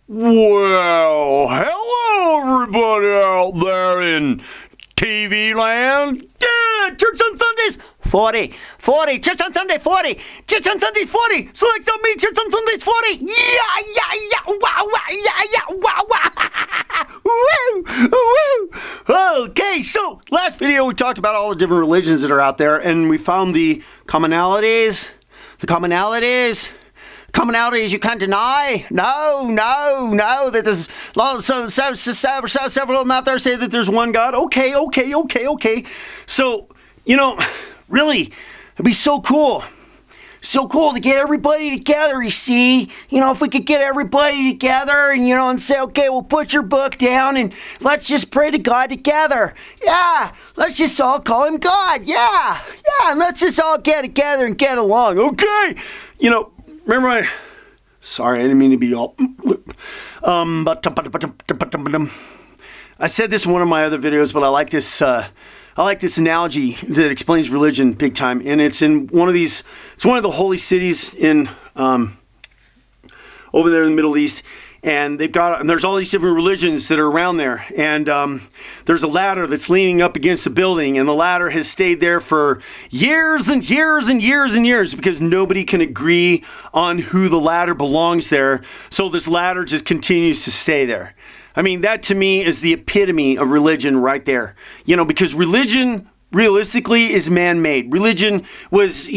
Well, hello everybody out there in TV land. Yeah, church on Sundays, 40, church on Sunday, 40, church on Sundays, 40, select on me, church on Sundays, 40, yeah, wow, yeah, woo. Okay, so last video we talked about all the different religions that are out there, and we found the commonalities you can't deny. No, that there's several of them out there say that there's one God. Okay. So, really, it'd be so cool to get everybody together, you see. If we could get everybody together and say, okay, we'll put your book down and let's just pray to God together. Yeah, let's just all call him God. Yeah, and let's just all get together and get along. Okay. Remember sorry, I didn't mean to be all, I said this in one of my other videos, but I like this analogy that explains religion big time, and it's in it's one of the holy cities in, over there in the Middle East, and there's all these different religions that are around there, and there's a ladder that's leaning up against the building, and the ladder has stayed there for years and years and years and years because nobody can agree on who the ladder belongs there, so this ladder just continues to stay there. I mean, that to me is the epitome of religion right there. Because religion realistically is man-made. Religion was,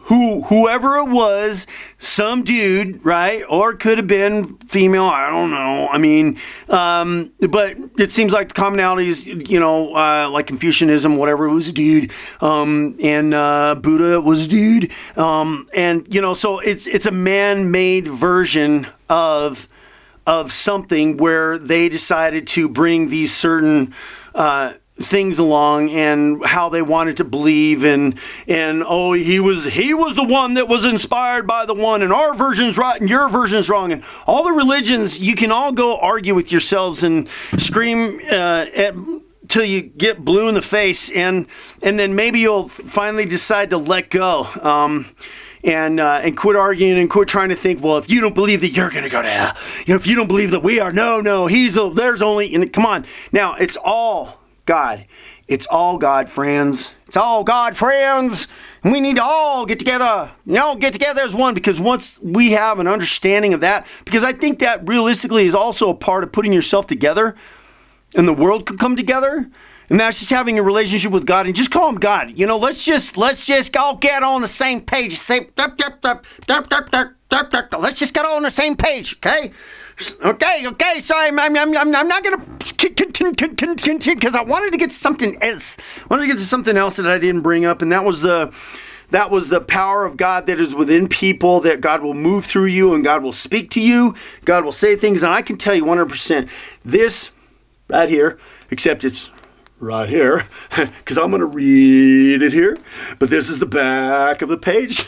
whoever it was, some dude, right? Or it could have been female, I don't know. I mean, but it seems like the commonalities, like Confucianism, whatever, it was a dude. And Buddha was a dude. So it's a man-made version of something where they decided to bring these certain things along and how they wanted to believe and he was the one that was inspired by the one, and our version's right and your version's wrong, and all the religions, you can all go argue with yourselves and scream till you get blue in the face, and then maybe you'll finally decide to let go. And quit arguing and quit trying to think, well, if you don't believe that you're going to go to hell, if you don't believe that we are, no, there's only, and come on. Now, it's all God. It's all God, friends. It's all God, friends. And we need to all get together, get together as one, because once we have an understanding of that, because I think that realistically is also a part of putting yourself together, and the world could come together. And that's just having a relationship with God, and just call him God. Let's just all get on the same page. Say, let's just get all on the same page, okay? Okay. So I'm not gonna continue because I wanted to get to something else. That I didn't bring up, and that was the power of God that is within people. That God will move through you, and God will speak to you. God will say things, and I can tell you 100% this right here, except it's right here, because I'm going to read it here, but this is the back of the page.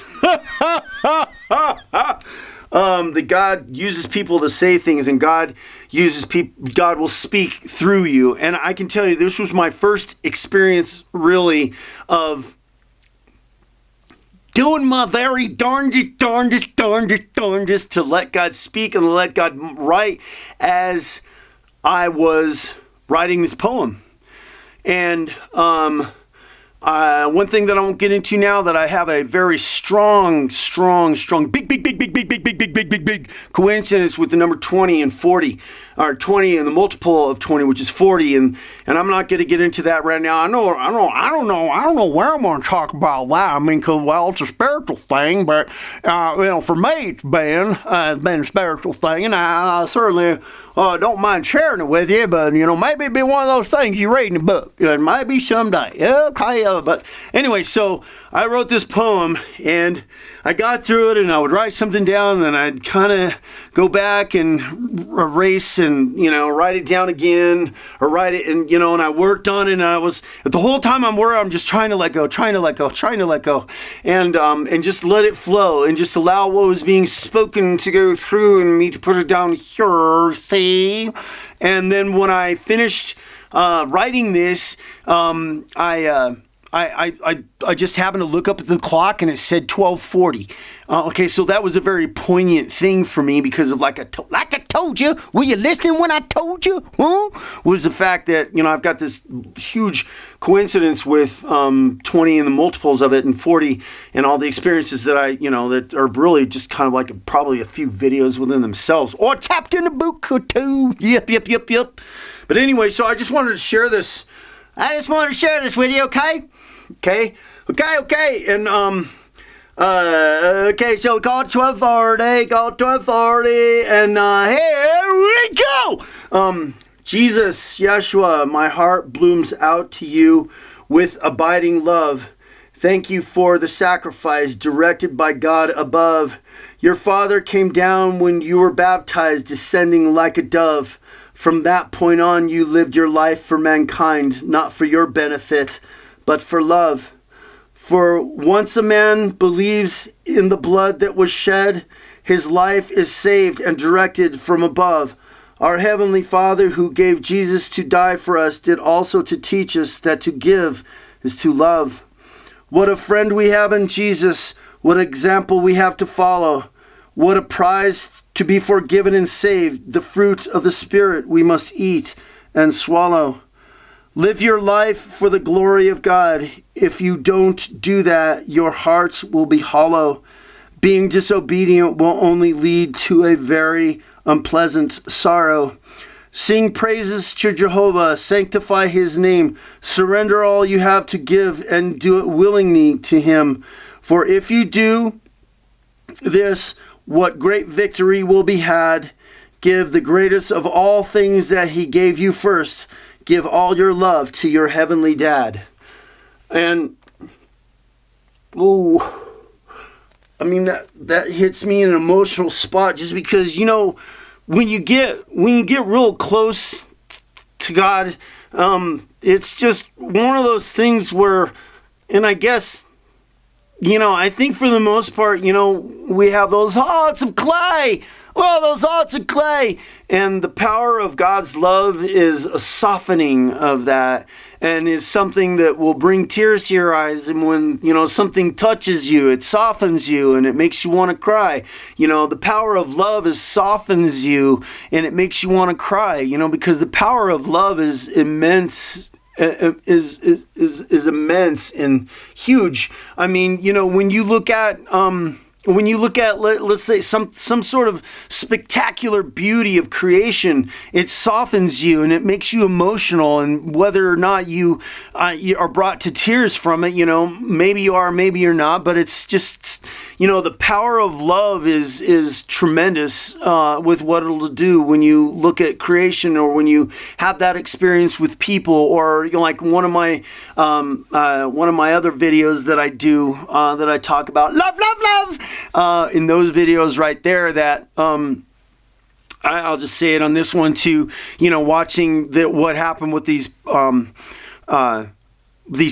That God uses people to say things, and God will speak through you. And I can tell you, this was my first experience, really, of doing my very darndest to let God speak and let God write as I was writing this poem. And one thing that I won't get into now, that I have a very strong, big coincidence with the number 20 and 40, or 20 and the multiple of 20, which is 40, and I'm not going to get into that right now. I don't know where I'm going to talk about that. I mean, because, well, it's a spiritual thing, but for me, it's been a spiritual thing, and I certainly don't mind sharing it with you, but maybe it'd be one of those things you read in a book. It might be someday. Okay, but anyway, so I wrote this poem, and I got through it, and I would write something down, and then I'd kind of go back and erase and, write it down again, or write it, and, and I worked on it, and I was, the whole time I'm just trying to let go, and just let it flow, and just allow what was being spoken to go through, and me to put it down here, see? And then when I finished writing this, I just happened to look up at the clock, and it said 12:40. Okay, so that was a very poignant thing for me because of like I told you, were you listening when I told you? Huh? Was the fact that, I've got this huge coincidence with 20 and the multiples of it and 40 and all the experiences that that are really just kind of like probably a few videos within themselves or tapped in a book or two. Yep. But anyway, so I just wanted to share this. I just wanted to share this with you, okay? Okay. And, okay, so we called 12:40, and, here we go! Jesus, Yeshua, my heart blooms out to you with abiding love. Thank you for the sacrifice directed by God above. Your Father came down when you were baptized, descending like a dove. From that point on, you lived your life for mankind, not for your benefit, but for love. For once a man believes in the blood that was shed, his life is saved and directed from above. Our Heavenly Father, who gave Jesus to die for us, did also to teach us that to give is to love. What a friend we have in Jesus. What example we have to follow. What a prize to be forgiven and saved. The fruit of the Spirit we must eat and swallow. Live your life for the glory of God. If you don't do that, your hearts will be hollow. Being disobedient will only lead to a very unpleasant sorrow. Sing praises to Jehovah, sanctify his name. Surrender all you have to give and do it willingly to him. For if you do this, what great victory will be had. Give the greatest of all things that he gave you first. Give all your love to your heavenly dad. And, that hits me in an emotional spot just because, when you get real close to God, it's just one of those things where, and I guess, I think for the most part, we have those hearts of clay. Well, those hearts of clay. And the power of God's love is a softening of that and is something that will bring tears to your eyes. And when, something touches you, it softens you and it makes you want to cry. The power of love softens you and it makes you want to cry, because the power of love is immense. Is immense and huge. I mean, when you look at let's say some sort of spectacular beauty of creation, it softens you and it makes you emotional. And whether or not you are brought to tears from it, maybe you are, maybe you're not. But it's just, the power of love is tremendous with what it'll do when you look at creation or when you have that experience with people, or like one of my other videos that I do that I talk about love. In those videos right there that I'll just say it on this one too, watching what happened with these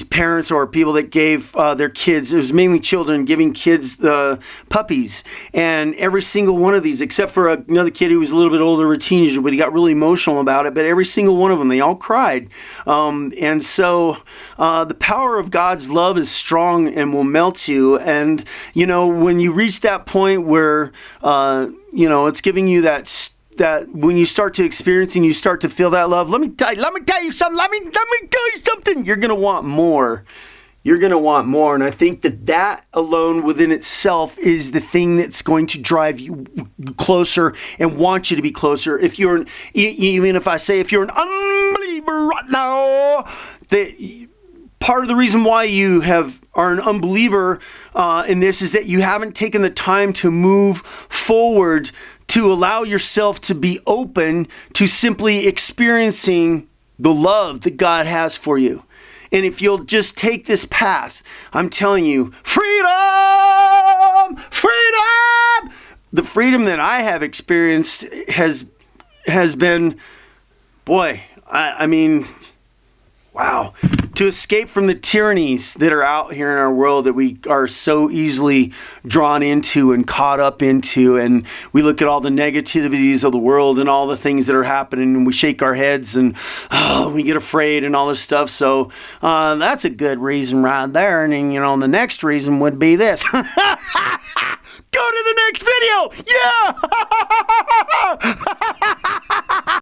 parents or people that gave their kids, it was mainly children, giving kids the puppies. And every single one of these, except for another kid who was a little bit older, a teenager, but he got really emotional about it. But every single one of them, they all cried. And so the power of God's love is strong and will melt you. And, when you reach that point where, it's giving you that when you start to experience and you start to feel that love, let me tell you something, you're going to want more. You're going to want more. And I think that alone within itself is the thing that's going to drive you closer and want you to be closer. If you're an unbeliever right now, part of the reason why you are an unbeliever in this is that you haven't taken the time to move forward, to allow yourself to be open to simply experiencing the love that God has for you. And if you'll just take this path, I'm telling you, freedom! The freedom that I have experienced has been, wow. To escape from the tyrannies that are out here in our world that we are so easily drawn into and caught up into. And we look at all the negativities of the world and all the things that are happening, and we shake our heads and we get afraid and all this stuff. So that's a good reason right there. And then, the next reason would be this. Yeah!